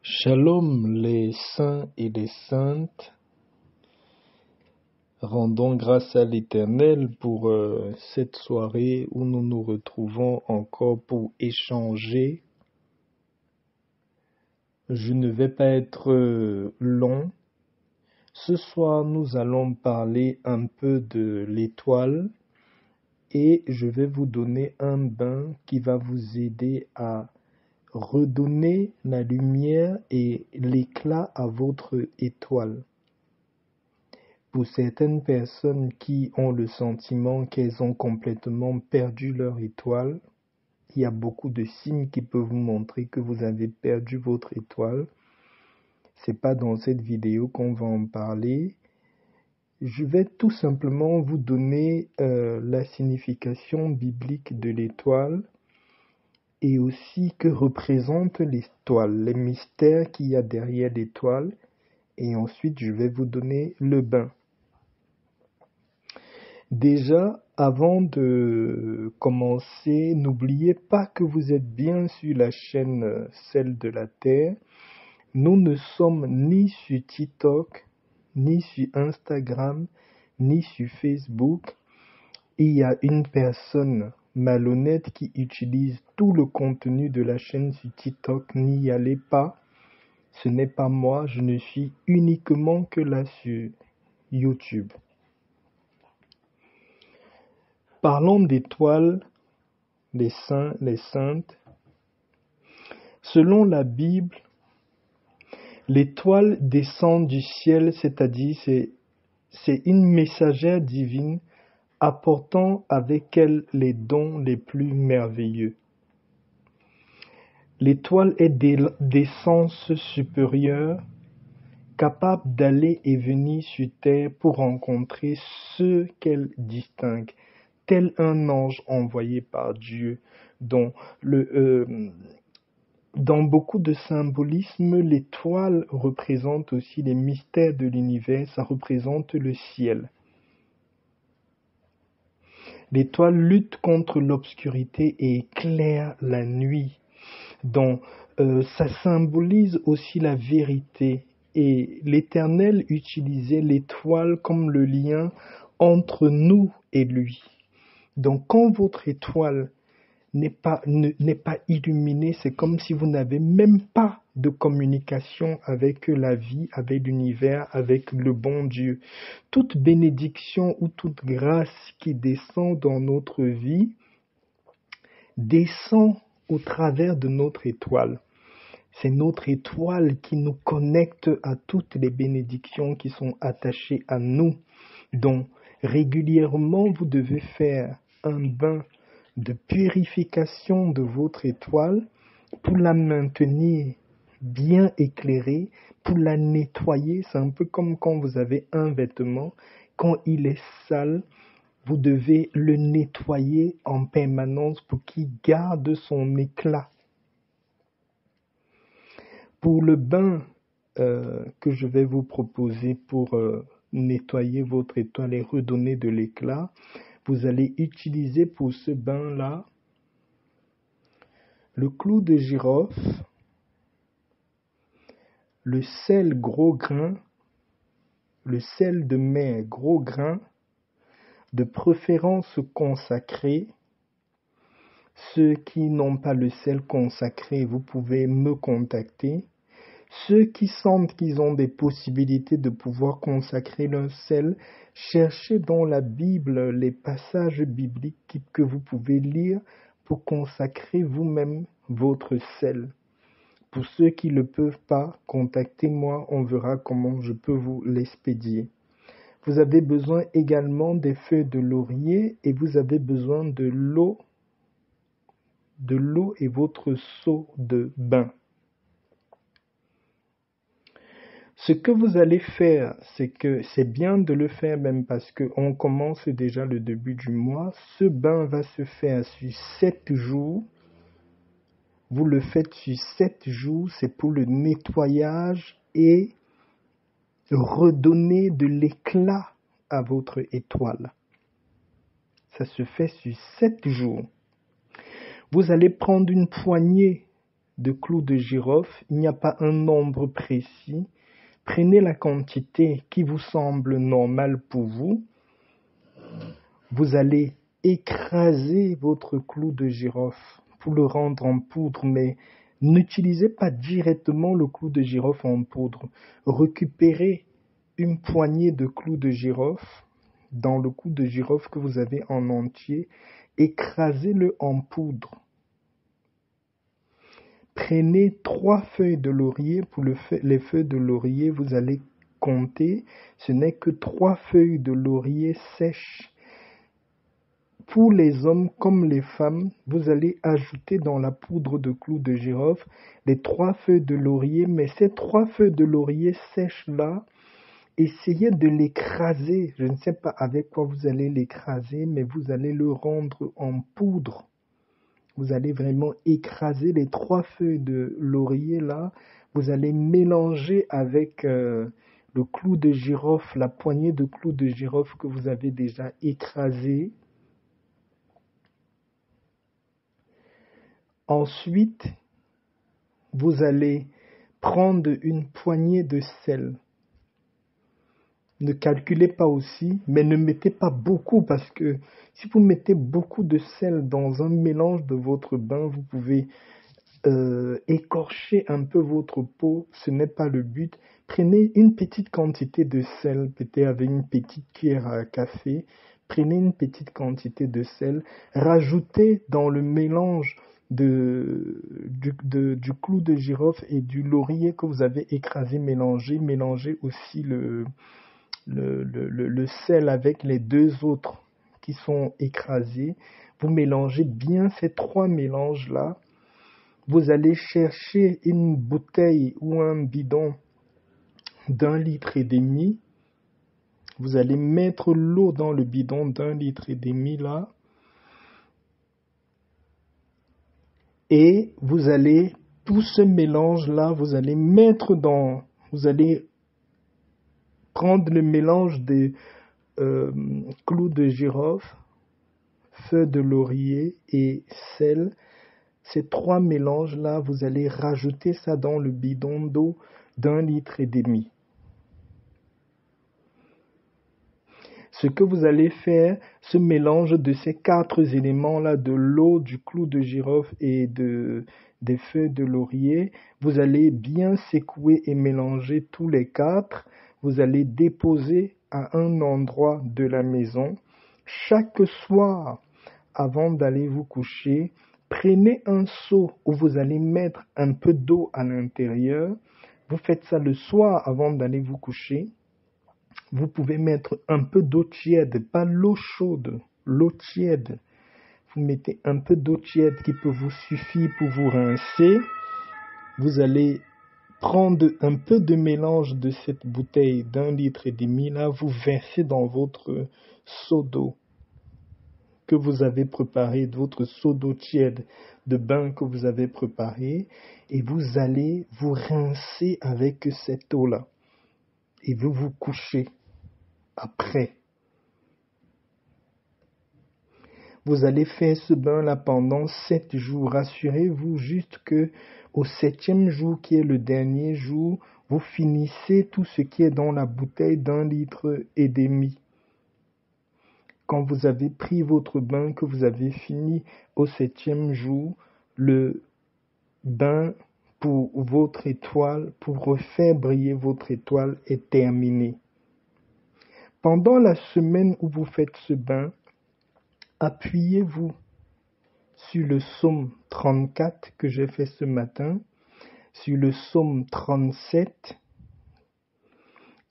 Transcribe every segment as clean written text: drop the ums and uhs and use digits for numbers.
Shalom les saints et les saintes, rendons grâce à l'Éternel pour cette soirée où nous nous retrouvons encore pour échanger. Je ne vais pas être long. Ce soir, nous allons parler un peu de l'étoile et je vais vous donner un bain qui va vous aider à redonner la lumière et l'éclat à votre étoile. Pour certaines personnes qui ont le sentiment qu'elles ont complètement perdu leur étoile, il y a beaucoup de signes qui peuvent vous montrer que vous avez perdu votre étoile. C'est pas dans cette vidéo qu'on va en parler. Je vais tout simplement vous donner la signification biblique de l'étoile et aussi que représente l'étoile, les mystères qu'il y a derrière l'étoile. Et ensuite, je vais vous donner le bain. Déjà, avant de commencer, n'oubliez pas que vous êtes bien sur la chaîne Celle de la Terre. Nous ne sommes ni sur TikTok, ni sur Instagram, ni sur Facebook. Il y a une personne malhonnête qui utilise tout le contenu de la chaîne sur TikTok. N'y allez pas. Ce n'est pas moi, je ne suis uniquement que là sur YouTube. Parlons d'étoiles, les saints, les saintes. Selon la Bible, l'étoile descend du ciel, c'est-à-dire c'est une messagère divine apportant avec elle les dons les plus merveilleux. L'étoile est d'essence supérieure, capable d'aller et venir sur terre pour rencontrer ceux qu'elle distingue, tel un ange envoyé par Dieu. Dans beaucoup de symbolisme, l'étoile représente aussi les mystères de l'univers, ça représente le ciel. L'étoile lutte contre l'obscurité et éclaire la nuit. Donc, ça symbolise aussi la vérité. Et l'Éternel utilisait l'étoile comme le lien entre nous et lui. Donc, quand votre étoile n'est pas illuminée, c'est comme si vous n'avez même pas de communication avec la vie, avec l'univers, avec le bon Dieu. Toute bénédiction ou toute grâce qui descend dans notre vie descend au travers de notre étoile. C'est notre étoile qui nous connecte à toutes les bénédictions qui sont attachées à nous. Donc, régulièrement, vous devez faire un bain de purification de votre étoile pour la maintenir bien éclairée, pour la nettoyer. C'est un peu comme quand vous avez un vêtement, quand il est sale, vous devez le nettoyer en permanence pour qu'il garde son éclat. Pour le bain que je vais vous proposer pour nettoyer votre étoile et redonner de l'éclat, vous allez utiliser pour ce bain-là le clou de girofle, le sel gros grain, le sel de mer gros grain, de préférence consacré. Ceux qui n'ont pas le sel consacré, vous pouvez me contacter. Ceux qui sentent qu'ils ont des possibilités de pouvoir consacrer leur sel, cherchez dans la Bible les passages bibliques que vous pouvez lire pour consacrer vous-même votre sel. Pour ceux qui ne le peuvent pas, contactez-moi, on verra comment je peux vous l'expédier. Vous avez besoin également des feuilles de laurier et vous avez besoin de l'eau et votre seau de bain. Ce que vous allez faire, c'est que c'est bien de le faire même parce qu'on commence déjà le début du mois. Ce bain va se faire sur 7 jours. Vous le faites sur 7 jours, c'est pour le nettoyage et redonner de l'éclat à votre étoile. Ça se fait sur 7 jours. Vous allez prendre une poignée de clous de girofle. Il n'y a pas un nombre précis. Prenez la quantité qui vous semble normale pour vous. Vous allez écraser votre clou de girofle pour le rendre en poudre, mais n'utilisez pas directement le clou de girofle en poudre. Récupérez une poignée de clous de girofle dans le clou de girofle que vous avez en entier, écrasez-le en poudre. Prenez 3 feuilles de laurier. Pour les feuilles de laurier, vous allez compter, ce n'est que 3 feuilles de laurier sèches. Pour les hommes comme les femmes, vous allez ajouter dans la poudre de clous de girofle les 3 feuilles de laurier, mais ces 3 feuilles de laurier sèches-là, essayez de l'écraser. Je ne sais pas avec quoi vous allez l'écraser, mais vous allez le rendre en poudre. Vous allez vraiment écraser les 3 feuilles de laurier là. Vous allez mélanger avec le clou de girofle, la poignée de clous de girofle que vous avez déjà écrasé. Ensuite, vous allez prendre une poignée de sel. Ne calculez pas aussi, mais ne mettez pas beaucoup parce que si vous mettez beaucoup de sel dans un mélange de votre bain, vous pouvez écorcher un peu votre peau. Ce n'est pas le but. Prenez une petite quantité de sel, peut-être avec une petite cuillère à café. Prenez une petite quantité de sel. Rajoutez dans le mélange du clou de girofle et du laurier que vous avez écrasé, mélangez aussi le sel avec les 2 autres qui sont écrasés. Vous mélangez bien ces 3 mélanges-là. Vous allez chercher une bouteille ou un bidon d'1,5 litre. Vous allez mettre l'eau dans le bidon d'1,5 litre là. Et vous allez, tout ce mélange-là, vous allez prendre le mélange des clous de girofle, feuilles de laurier et sel. Ces 3 mélanges-là, vous allez rajouter ça dans le bidon d'eau d'1,5 litre. Ce que vous allez faire, ce mélange de ces 4 éléments-là, de l'eau, du clou de girofle et des feuilles de laurier, vous allez bien secouer et mélanger tous les 4. Vous allez déposer à un endroit de la maison. Chaque soir, avant d'aller vous coucher, prenez un seau où vous allez mettre un peu d'eau à l'intérieur. Vous faites ça le soir avant d'aller vous coucher. Vous pouvez mettre un peu d'eau tiède, pas l'eau chaude, l'eau tiède. Vous mettez un peu d'eau tiède qui peut vous suffire pour vous rincer. Vous allez prendre un peu de mélange de cette bouteille d'1,5 litre là, vous versez dans votre seau d'eau que vous avez préparé, votre seau d'eau tiède de bain que vous avez préparé, et vous allez vous rincer avec cette eau-là. Et vous vous couchez après. Vous allez faire ce bain-là pendant 7 jours. Rassurez-vous juste que au 7e jour, qui est le dernier jour, vous finissez tout ce qui est dans la bouteille d'1,5 litre. Quand vous avez pris votre bain, que vous avez fini au 7e jour, le bain pour votre étoile, pour refaire briller votre étoile, est terminé. Pendant la semaine où vous faites ce bain, appuyez-vous sur le psaume 34 que j'ai fait ce matin, sur le psaume 37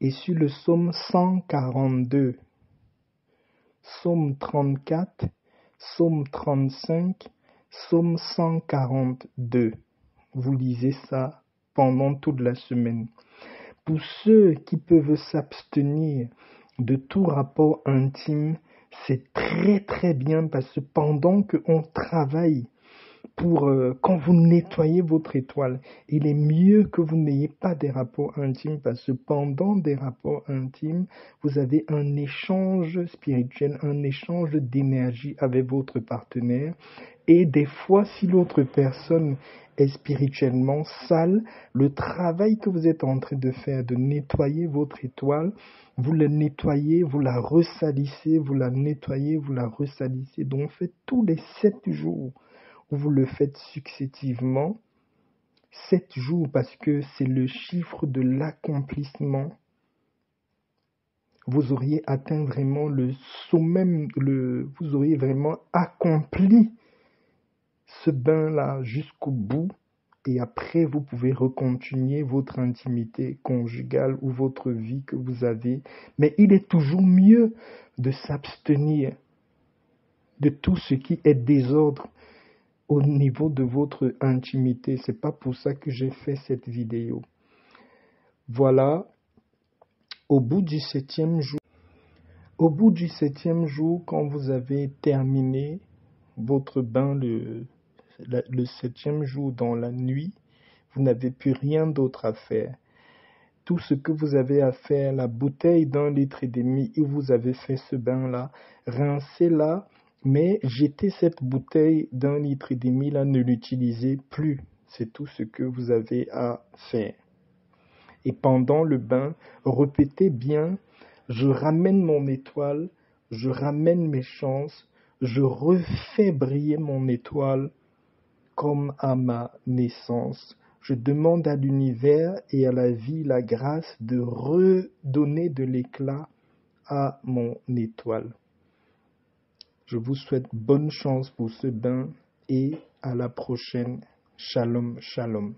et sur le psaume 142. Psaume 34, psaume 35, psaume 142. Vous lisez ça pendant toute la semaine. Pour ceux qui peuvent s'abstenir de tout rapport intime, c'est très très bien parce que pendant qu'on travaille quand vous nettoyez votre étoile, il est mieux que vous n'ayez pas des rapports intimes parce que pendant des rapports intimes, vous avez un échange spirituel, un échange d'énergie avec votre partenaire Et des fois, si l'autre personne est spirituellement sale, le travail que vous êtes en train de faire, de nettoyer votre étoile, vous la nettoyez, vous la ressalissez, vous la nettoyez, vous la ressalissez. Donc, faites tous les 7 jours. Vous le faites successivement. 7 jours parce que c'est le chiffre de l'accomplissement. Vous auriez atteint vraiment le sommet, vous auriez vraiment accompli ce bain-là jusqu'au bout. Et après, vous pouvez recontinuer votre intimité conjugale ou votre vie que vous avez. Mais il est toujours mieux de s'abstenir de tout ce qui est désordre au niveau de votre intimité. C'est pas pour ça que j'ai fait cette vidéo. Voilà, au bout du 7e jour, quand vous avez terminé votre bain le 7e jour dans la nuit, vous n'avez plus rien d'autre à faire. Tout ce que vous avez à faire, la bouteille d'1,5 litre où vous avez fait ce bain-là, rincez-la, mais jetez cette bouteille d'1,5 litre là, ne l'utilisez plus. C'est tout ce que vous avez à faire. Et pendant le bain, répétez bien, je ramène mon étoile, je ramène mes chances, je refais briller mon étoile comme à ma naissance. Je demande à l'univers et à la vie la grâce de redonner de l'éclat à mon étoile. Je vous souhaite bonne chance pour ce bain et à la prochaine. Shalom, shalom.